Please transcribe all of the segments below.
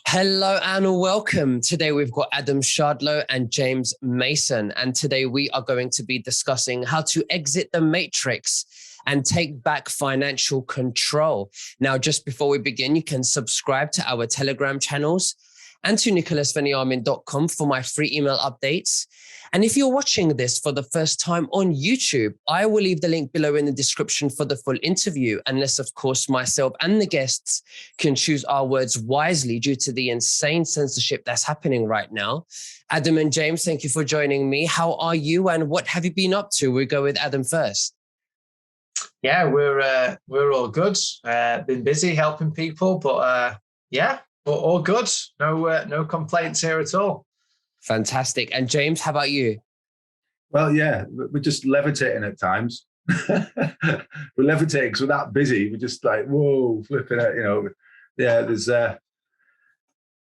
Hello and welcome. Today we've got Adam Shardlow and James Mason. And today we are going to be discussing how to exit the matrix and take back financial control. Now, just before we begin, you can subscribe to our Telegram channels and to nicholasveniamin.com for my free email updates. And if you're watching this for the first time on YouTube, I will leave the link below in the description for the full interview, unless, of course, myself and the guests can choose our words wisely due to the insane censorship that's happening right now. Adam and James, thank you for joining me. How are you and what have you been up to? We'll go with Adam first. Yeah, we're all good. Been busy helping people, but all good. No complaints here at all. Fantastic. And James, how about you? Well, yeah, we're just levitating at times. We're levitating because we're that busy. We're just like, whoa, flipping it, Yeah, there's a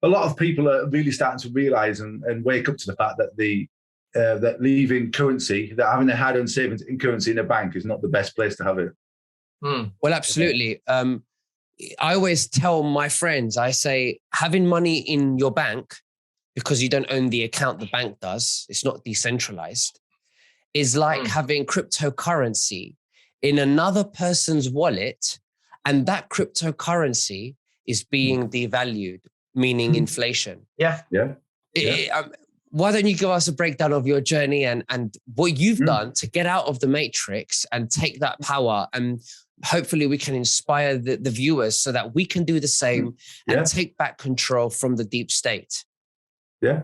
lot of people are really starting to realise and wake up to the fact that that leaving currency, that having a hard-earned savings in currency in a bank is not the best place to have it. Well, absolutely. I always tell my friends, I say, having money in your bank, because you don't own the account, the bank does, it's not decentralized, is like having cryptocurrency in another person's wallet, and that cryptocurrency is being devalued, meaning inflation. Yeah. Why don't you give us a breakdown of your journey and what you've done to get out of the matrix and take that power, and hopefully we can inspire the viewers so that we can do the same and take back control from the deep state. Yeah,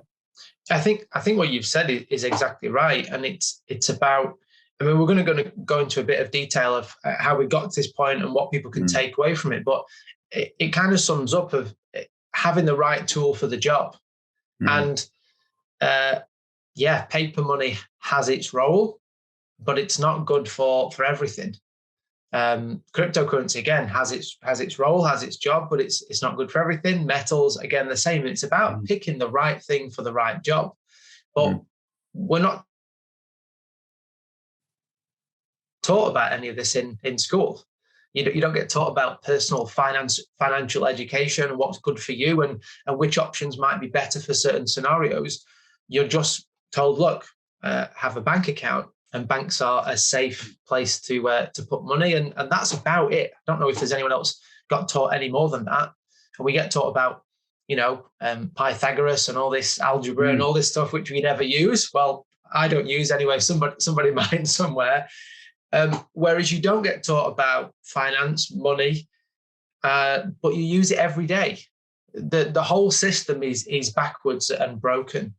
I think what you've said is exactly right, and it's about. I mean, we're going to go into a bit of detail of how we got to this point and what people can take away from it, but it kind of sums up of having the right tool for the job. And paper money has its role, but it's not good for everything. Cryptocurrency again has its role, has its job, but it's not good for everything. Metals again the same. It's about picking the right thing for the right job. But we're not taught about any of this in school. You don't get taught about personal financial education, what's good for you, and which options might be better for certain scenarios. You're just told, look, have a bank account. And banks are a safe place to put money, and that's about it. I don't know if there's anyone else got taught any more than that. And we get taught about, Pythagoras and all this algebra and all this stuff which we never use. Well, I don't use anyway. Somebody might somewhere. Whereas you don't get taught about finance, money, but you use it every day. The whole system is backwards and broken,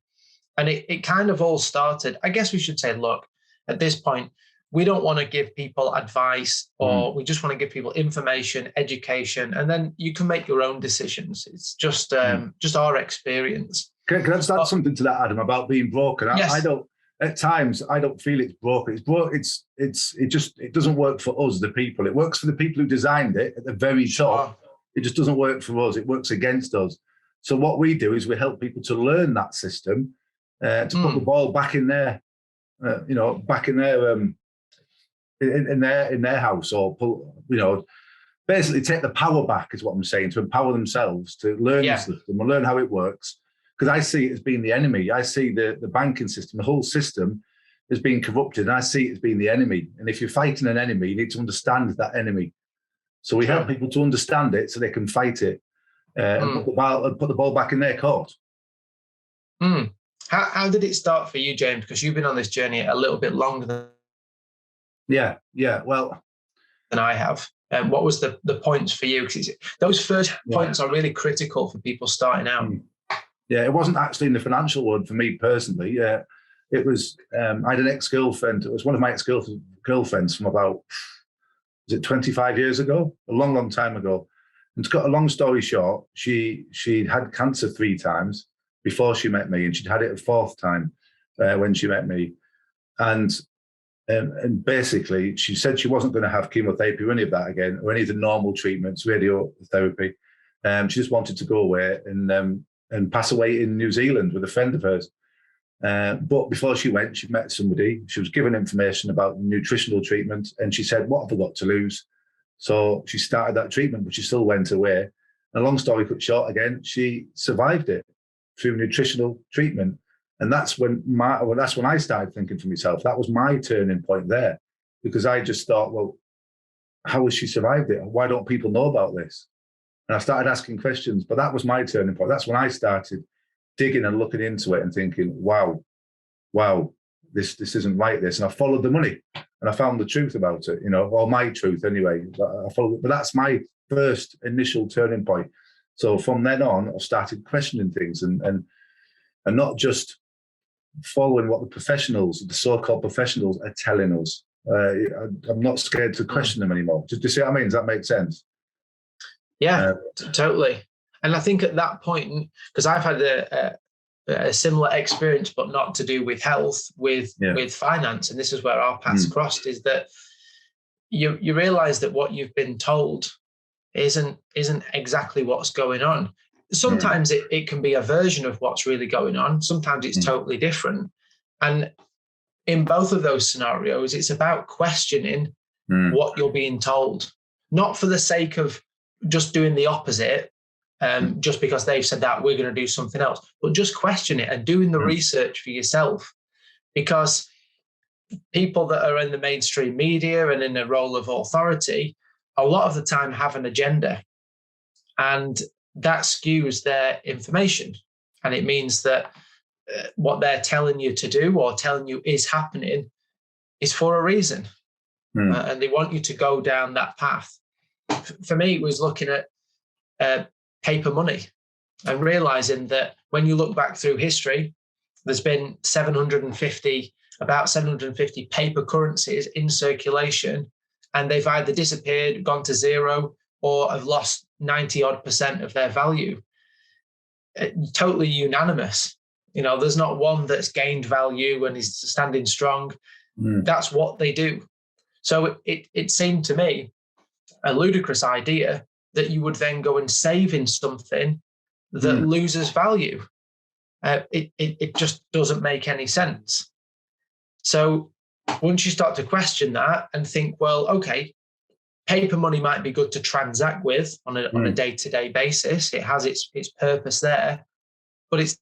and it kind of all started. I guess we should say, look. At this point, we don't want to give people advice, or we just want to give people information, education, and then you can make your own decisions. It's just our experience. Can I just add something to that, Adam, about being broken? Yes. I don't. At times, I don't feel it's broken. It's broken. It doesn't work for us, the people. It works for the people who designed it at the very top. It just doesn't work for us. It works against us. So what we do is we help people to learn that system, to put the ball back in there. Back in their in their house, or basically take the power back is what I'm saying, to empower themselves to learn the system and learn how it works. Because I see it as being the enemy. I see the banking system, the whole system, as being corrupted, and I see it as being the enemy. And if you're fighting an enemy, you need to understand that enemy. So we help people to understand it so they can fight it and put the ball back in their court. How did it start for you, James? Because you've been on this journey a little bit longer than than I have. And what was the points for you? Because those first points are really critical for people starting out. Yeah, it wasn't actually in the financial world for me personally. It was, I had an ex-girlfriend. It was one of my ex-girlfriends from about, 25 years ago? A long, long time ago. And to cut a long story short, she'd had cancer 3 times before she met me, and she'd had it a 4th time when she met me. And basically, she said she wasn't going to have chemotherapy or any of that again, or any of the normal treatments, radiotherapy. She just wanted to go away and pass away in New Zealand with a friend of hers. But before she went, she met somebody. She was given information about nutritional treatment, and she said, "What have I got to lose?" So she started that treatment, but she still went away. And a long story cut short, again, she survived it through nutritional treatment. And that's when I started thinking for myself. That was my turning point there, because I just thought, well, how has she survived it? Why don't people know about this? And I started asking questions, but that was my turning point. That's when I started digging and looking into it and thinking, wow, this isn't right, this. And I followed the money and I found the truth about it, or my truth anyway. I followed, but that's my first initial turning point. So from then on, I started questioning things and not just following what the so-called professionals are telling us. I'm not scared to question them anymore. Do you see what I mean? Does that make sense? Yeah, totally. And I think at that point, because I've had a similar experience, but not to do with health, with finance, and this is where our paths crossed, is that you realize that what you've been told isn't exactly what's going on. Sometimes it can be a version of what's really going on. Sometimes it's totally different. And in both of those scenarios, it's about questioning what you're being told, not for the sake of just doing the opposite, just because they've said that we're going to do something else, but just question it and doing the research for yourself. Because people that are in the mainstream media and in a role of authority, a lot of the time have an agenda, and that skews their information. And it means that what they're telling you to do or telling you is happening is for a reason. And they want you to go down that path. For me, it was looking at paper money and realizing that when you look back through history, there's been about 750 paper currencies in circulation, and they've either disappeared, gone to zero, or have lost 90% of their value. Totally unanimous. There's not one that's gained value and is standing strong. That's what they do. So it seemed to me a ludicrous idea that you would then go and save in something that loses value. It just doesn't make any sense. So once you start to question that and think, well, okay, paper money might be good to transact with on a day-to-day basis. It has its purpose there, but it's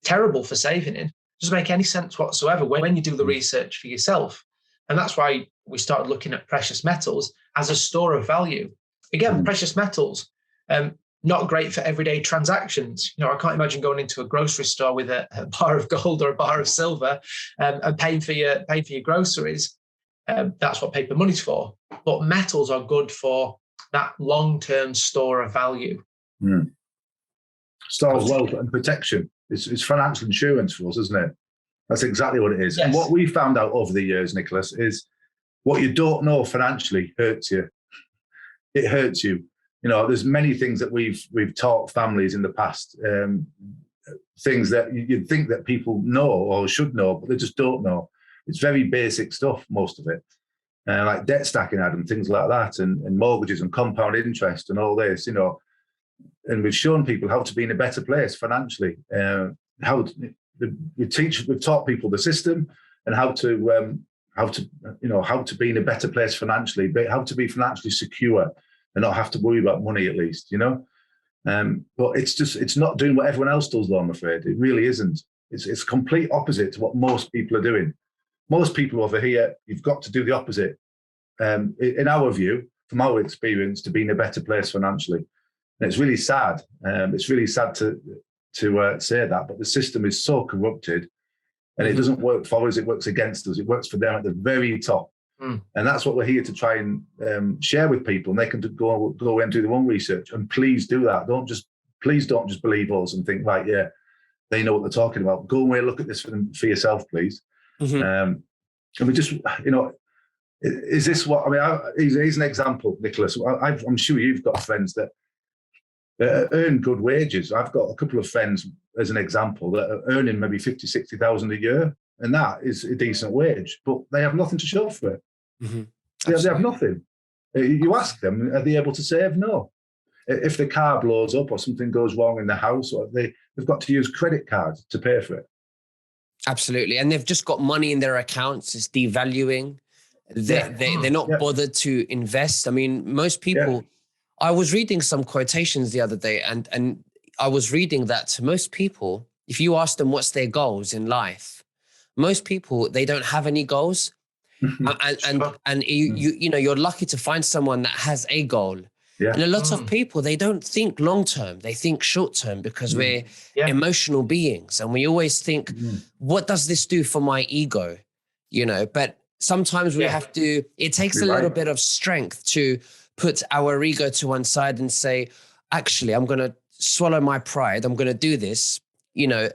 terrible for saving in. It doesn't make any sense whatsoever when you do the research for yourself. And that's why we started looking at precious metals as a store of value. Again, precious metals, not great for everyday transactions. I can't imagine going into a grocery store with a bar of gold or a bar of silver and paying for your groceries. That's what paper money's for. But metals are good for that long-term store of value. Store of wealth and protection. It's financial insurance for us, isn't it? That's exactly what it is. Yes. And what we found out over the years, Nicholas, is what you don't know financially hurts you. It hurts you. There's many things that we've taught families in the past, things that you'd think that people know or should know, but they just don't know. It's very basic stuff, most of it, like debt stacking, Adam, things like that, and mortgages and compound interest and all this, And we've shown people how to be in a better place financially. We've taught people the system and how to be in a better place financially, but how to be financially secure and not have to worry about money, at least, But it's not doing what everyone else does, though, I'm afraid. It really isn't. It's complete opposite to what most people are doing. Most people over here, you've got to do the opposite. In our view, from our experience, to be in a better place financially. And it's really sad. It's really sad to say that, but the system is so corrupted, and it doesn't work for us. It works against us. It works for them at the very top. And that's what we're here to try and share with people, and they can go and do their own research. And please do that. Please don't just believe us and think, right, yeah, they know what they're talking about. Go away and look at this for yourself, please. And we just, is this what, here's an example, Nicholas. I'm sure you've got friends that earn good wages. I've got a couple of friends, as an example, that are earning maybe 50, 60,000 a year. And that is a decent wage, but they have nothing to show for it. They have nothing. You ask them, are they able to save? No. If the car blows up or something goes wrong in the house, or they've got to use credit cards to pay for it. Absolutely. And they've just got money in their accounts. It's devaluing. They're not bothered to invest. I mean, most people, I was reading some quotations the other day, and I was reading that to most people, if you ask them what's their goals in life, most people, they don't have any goals. And you know, you're lucky to find someone that has a goal. And a lot of people, they don't think long term, they think short term, because we're emotional beings, and we always think, what does this do for my ego? You know, but sometimes we have to, it takes a little bit of strength to put our ego to one side and say, actually, I'm going to swallow my pride. I'm going to do this. You know,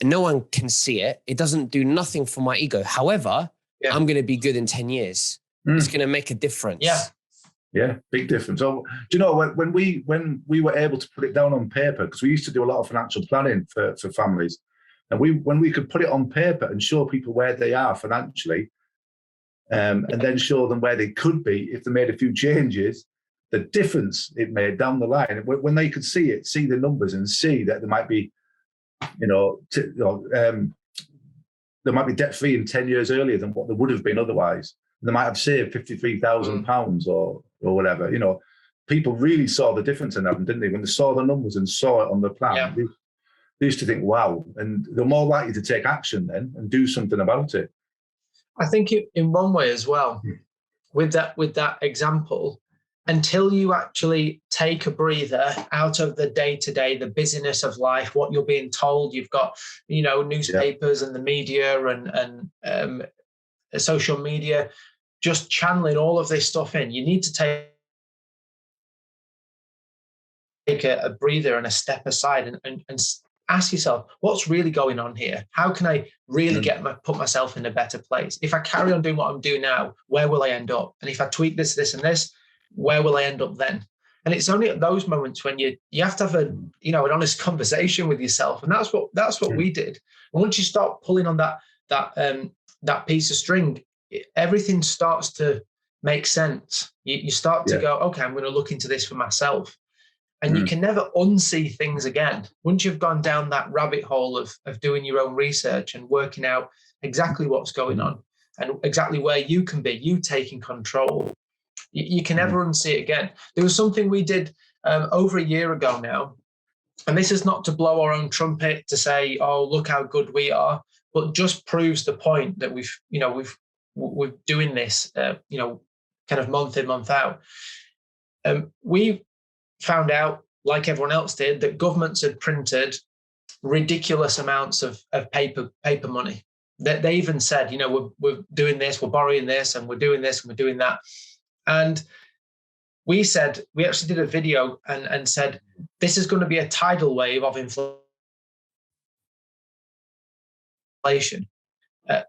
no one can see it. It doesn't do nothing for my ego. However, I'm going to be good in 10 years. It's going to make a difference. Yeah, big difference. So, do you know, when we were able to put it down on paper, because we used to do a lot of financial planning for families, and when we could put it on paper and show people where they are financially, and then show them where they could be if they made a few changes, the difference it made down the line, when they could see it, see the numbers, and see that there might be, they might be debt free in 10 years earlier than what they would have been otherwise. They might have saved £53,000 or whatever. You know, people really saw the difference in that, didn't they? When they saw the numbers and saw it on the plan, they used to think, wow, and they're more likely to take action then and do something about it. I think in one way as well, with that example, until you actually take a breather out of the day-to-day, the busyness of life, what you're being told, you've got, you know, newspapers and the media and social media, just channeling all of this stuff in. You need to take a breather and a step aside and ask yourself, what's really going on here? How can I really put myself in a better place? If I carry on doing what I'm doing now, where will I end up? And if I tweak this, this, and this, where will I end up then? And it's only at those moments when you have to have an honest conversation with yourself. And that's what we did. And once you start pulling on that piece of string, everything starts to make sense. You start to go, okay, I'm going to look into this for myself. And you can never unsee things again. Once you've gone down that rabbit hole of doing your own research and working out exactly what's going on and exactly where you can be, you taking control, you can never unsee it again. There was something we did over a year ago now, and this is not to blow our own trumpet to say, oh, look how good we are, but just proves the point that we're doing this, kind of month in, month out. We found out, like everyone else did, that governments had printed ridiculous amounts of paper money. They even said, we're doing this, we're borrowing this, and we're doing this, and we're doing that. And we actually did a video and said, this is going to be a tidal wave of inflation.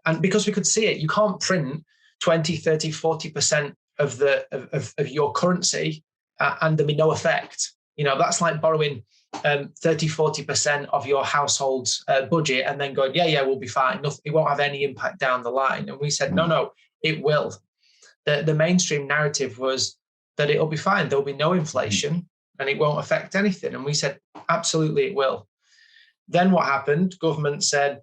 And because we could see it, you can't print 20, 30, 40% of your currency and there be no effect. That's like borrowing 30, 40% of your household's budget and then going, we'll be fine. It won't have any impact down the line. And we said, no, it will. The mainstream narrative was that it'll be fine. There'll be no inflation and it won't affect anything. And we said, absolutely, it will. Then what happened? Government said,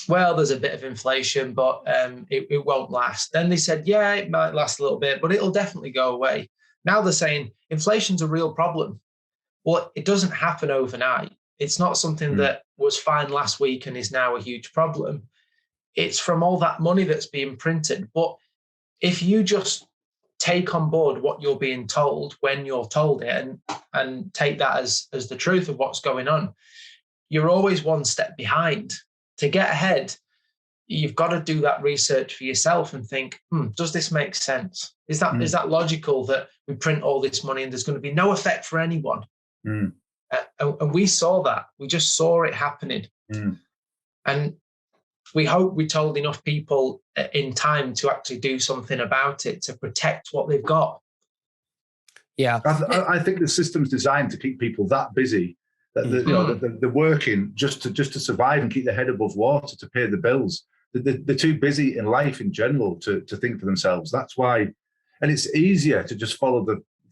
well, there's a bit of inflation, but it won't last. Then they said, it might last a little bit, but it'll definitely go away. Now they're saying inflation's a real problem. Well, it doesn't happen overnight. It's not something that was fine last week and is now a huge problem. It's from all that money that's being printed. But if you just take on board what you're being told when you're told it and take that as the truth of what's going on, you're always one step behind. To get ahead, you've got to do that research for yourself and think, does this make sense? Is that logical that we print all this money and there's going to be no effect for anyone? And we saw that. We just saw it happening. And we hope we told enough people in time to actually do something about it, to protect what they've got. Yeah. I think the system's designed to keep people that busy that they're working just to survive and keep their head above water, to pay the bills. They're too busy in life in general to think for themselves. That's why, and it's easier to just follow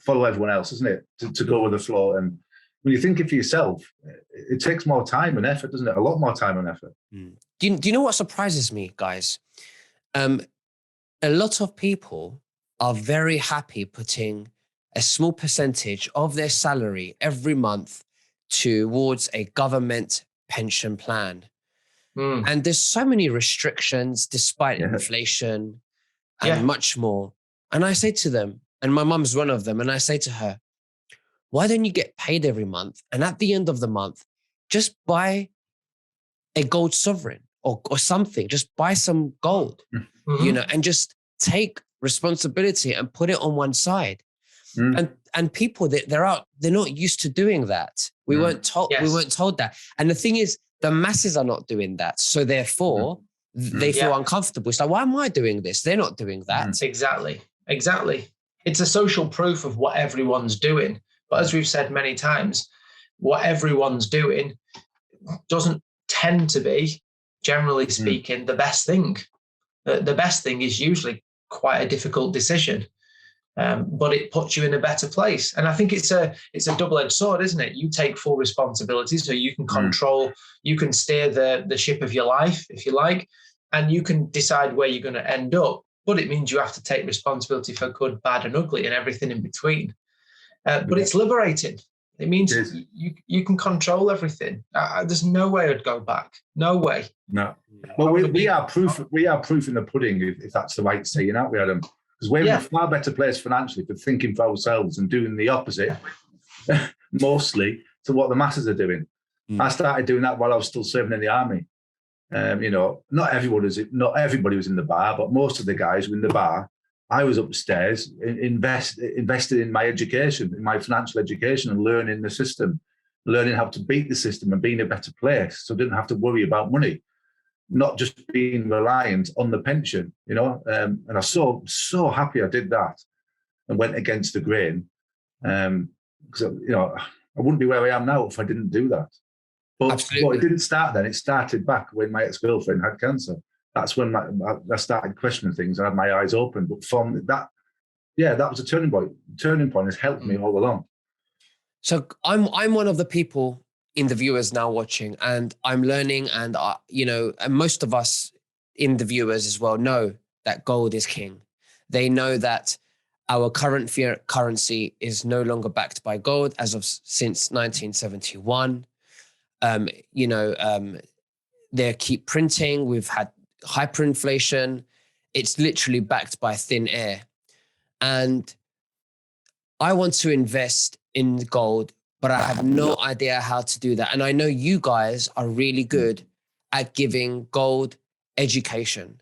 everyone else, isn't it? To go with the flow. And when you're thinking for yourself, it takes more time and effort, doesn't it? A lot more time and effort. Do you know what surprises me, guys? a lot of people are very happy putting a small percentage of their salary every month towards a government pension plan. And there's so many restrictions despite inflation and much more. And I say to them, and my mum's one of them, and I say to her, why don't you get paid every month? And at the end of the month, just buy a gold sovereign or something. Just buy some gold, and just take responsibility and put it on one side. And people that they're not used to doing that. We weren't told that. And the thing is, the masses are not doing that. So therefore, they feel uncomfortable. It's like, why am I doing this? They're not doing that. Exactly. It's a social proof of what everyone's doing. But as we've said many times, what everyone's doing doesn't tend to be, generally speaking, the best thing. The best thing is usually quite a difficult decision. But it puts you in a better place. And I think it's a double-edged sword, isn't it? You take full responsibility, so you can control, you can steer the ship of your life, if you like, and you can decide where you're going to end up. But it means you have to take responsibility for good, bad, and ugly, and everything in between. But it's liberating. It means you can control everything. There's no way I'd go back. No way. No. Well, we are proof. We are proof in the pudding, if that's the right saying, aren't we, Adam? Because we're in a far better place financially for thinking for ourselves and doing the opposite, mostly to what the masses are doing. I started doing that while I was still serving in the army. Not everybody was in the bar, but most of the guys were in the bar. I was upstairs, invested in my education, in my financial education, and learning the system, learning how to beat the system and be in a better place. So I didn't have to worry about money. Not just being reliant on the pension, and I was so happy I did that and went against the grain, because I wouldn't be where I am now if I didn't do that. But it didn't start then. It started back when my ex-girlfriend had cancer. That's when I started questioning things. I had my eyes open. But from that, that was a turning point. Turning point has helped me all along. So I'm one of the people in the viewers now watching, and I'm learning, and and most of us in the viewers as well know that gold is king. They know that our current fiat currency is no longer backed by gold since 1971. They keep printing. We've had hyperinflation. It's literally backed by thin air. And I want to invest in gold, but I have no idea how to do that. And I know you guys are really good at giving gold education.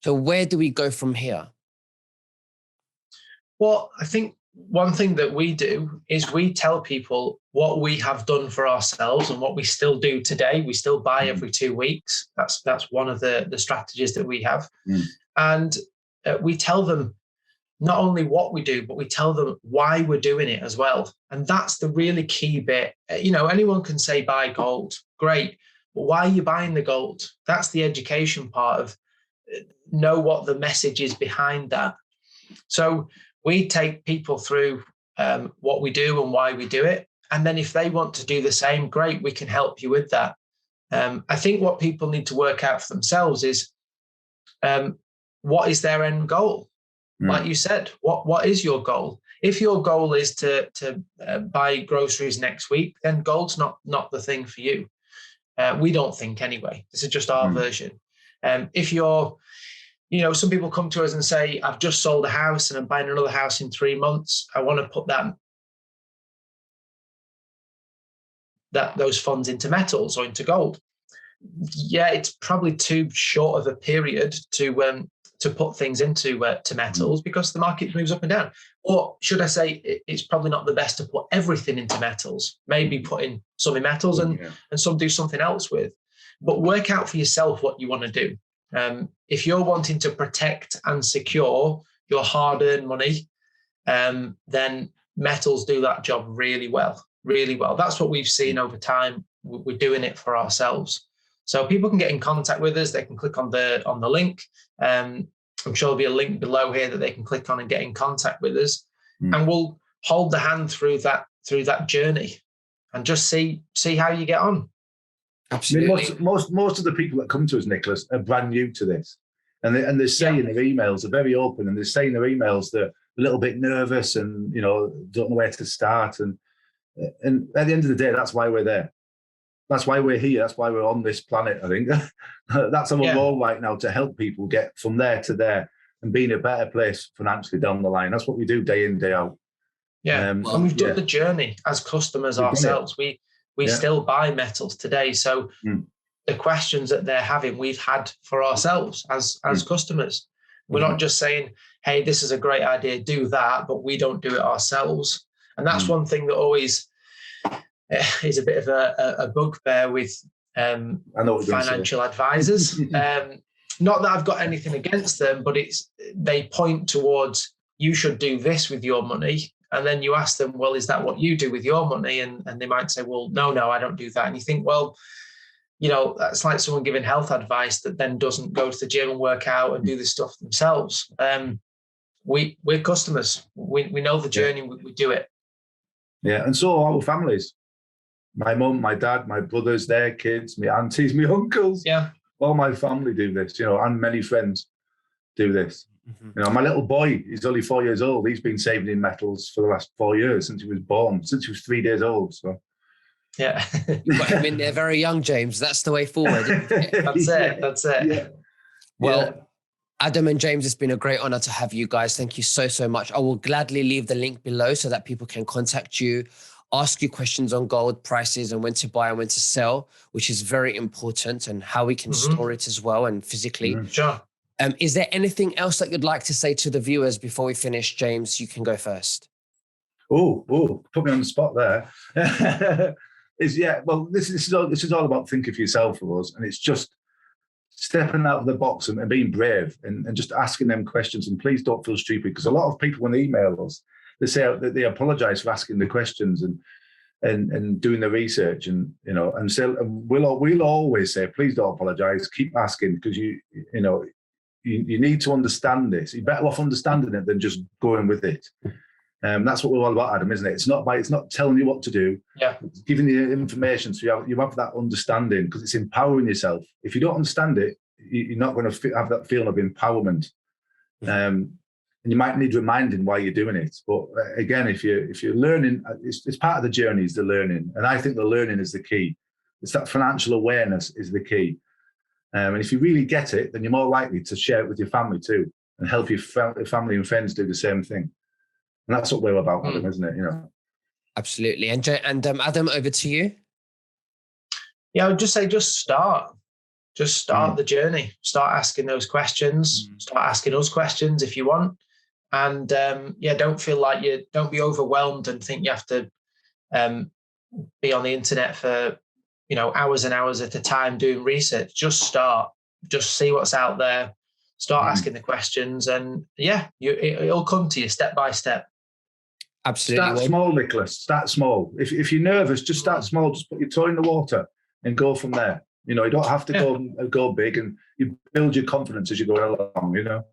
So where do we go from here? Well, I think one thing that we do is we tell people what we have done for ourselves and what we still do today. We still buy every 2 weeks. That's one of the strategies that we have. And we tell them not only what we do, but we tell them why we're doing it as well. And that's the really key bit. Anyone can say buy gold, great, but why are you buying the gold? That's the education part of know what the message is behind that. So we take people through what we do and why we do it. And then if they want to do the same, great, we can help you with that. I think what people need to work out for themselves is what is their end goal? Like you said, what is your goal? If your goal is to buy groceries next week, then gold's not the thing for you. We don't think anyway. This is just our version. If you're, some people come to us and say, I've just sold a house and I'm buying another house in 3 months. I want to put those funds into metals or into gold. Yeah, it's probably too short of a period to put things into to metals because the market moves up and down. Or should I say, it's probably not the best to put everything into metals. Maybe put in some in metals and some do something else with. But work out for yourself what you want to do. If you're wanting to protect and secure your hard-earned money, then metals do that job really well, really well. That's what we've seen over time. We're doing it for ourselves. So people can get in contact with us. They can click on the link. I'm sure there'll be a link below here that they can click on and get in contact with us. And we'll hold the hand through that journey and just see how you get on. Absolutely. I mean, most of the people that come to us, Nicholas, are brand new to this. And they say in their emails, they're very open, and they say in their emails they're a little bit nervous and, you know, don't know where to start. And at the end of the day, that's why we're there. That's why we're here. That's why we're on this planet, I think. That's our role right now, to help people get from there to there and be in a better place financially down the line. That's what we do day in, day out. Yeah, and we've done the journey as customers ourselves. We still buy metals today. So the questions that they're having, we've had for ourselves as customers. We're not just saying, hey, this is a great idea, do that, but we don't do it ourselves. And that's one thing that always is a bit of a bugbear with financial advisors. Not that I've got anything against them, but they point towards, you should do this with your money. And then you ask them, well, is that what you do with your money? And they might say, well, no, I don't do that. And you think, well, you know, that's like someone giving health advice that then doesn't go to the gym and work out and do this stuff themselves. We're customers. We know the journey. We do it. Yeah, and so are our families. My mum, my dad, my brothers, their kids, my aunties, my uncles. Yeah, all my family do this, you know, and many friends do this. You know, my little boy, he's only 4 years old. He's been saving in metals for the last 4 years, since he was born, since he was 3 days old. So, yeah, you got him in there very young, James. That's the way forward. That's it. Yeah. Well, Adam and James, it's been a great honor to have you guys. Thank you so much. I will gladly leave the link below so that people can contact you, ask you questions on gold prices and when to buy and when to sell, which is very important, and how we can store it as well and physically. Sure. Is there anything else that you'd like to say to the viewers before we finish? James, you can go first. Oh, put me on the spot there. Well, this is all about thinking for yourself for us, and it's just stepping out of the box and being brave and just asking them questions. And please don't feel stupid, because a lot of people, when they email us, they say that they apologize for asking the questions and doing the research, and you know, and so we'll always say, please don't apologize, keep asking, because you need to understand this. You're better off understanding it than just going with it. That's what we're all about, Adam, isn't it? It's not telling you what to do. Yeah. It's giving you information so you have that understanding, because it's empowering yourself. If you don't understand it, you're not going to have that feeling of empowerment. And you might need reminding why you're doing it. But again, if you're learning, it's part of the journey is the learning. And I think the learning is the key. It's that financial awareness is the key. And if you really get it, then you're more likely to share it with your family too, and help your family and friends do the same thing. And that's what we're about, Adam, isn't it? You know. Absolutely. And Adam, over to you. Yeah, I would just say, just start the journey. Start asking those questions. Start asking us questions if you want. And don't feel like don't be overwhelmed and think you have to be on the internet for hours and hours at a time doing research. Just start. Just see what's out there. Start asking the questions, and it'll come to you step by step. Absolutely. Start small, Nicholas. Start small. If you're nervous, just start small. Just put your toe in the water and go from there. You know, you don't have to go big, and you build your confidence as you go along. You know.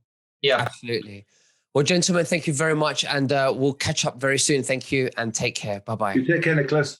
Yeah, absolutely. Well, gentlemen, thank you very much, and we'll catch up very soon. Thank you, and take care. Bye-bye. You take care, Nicholas.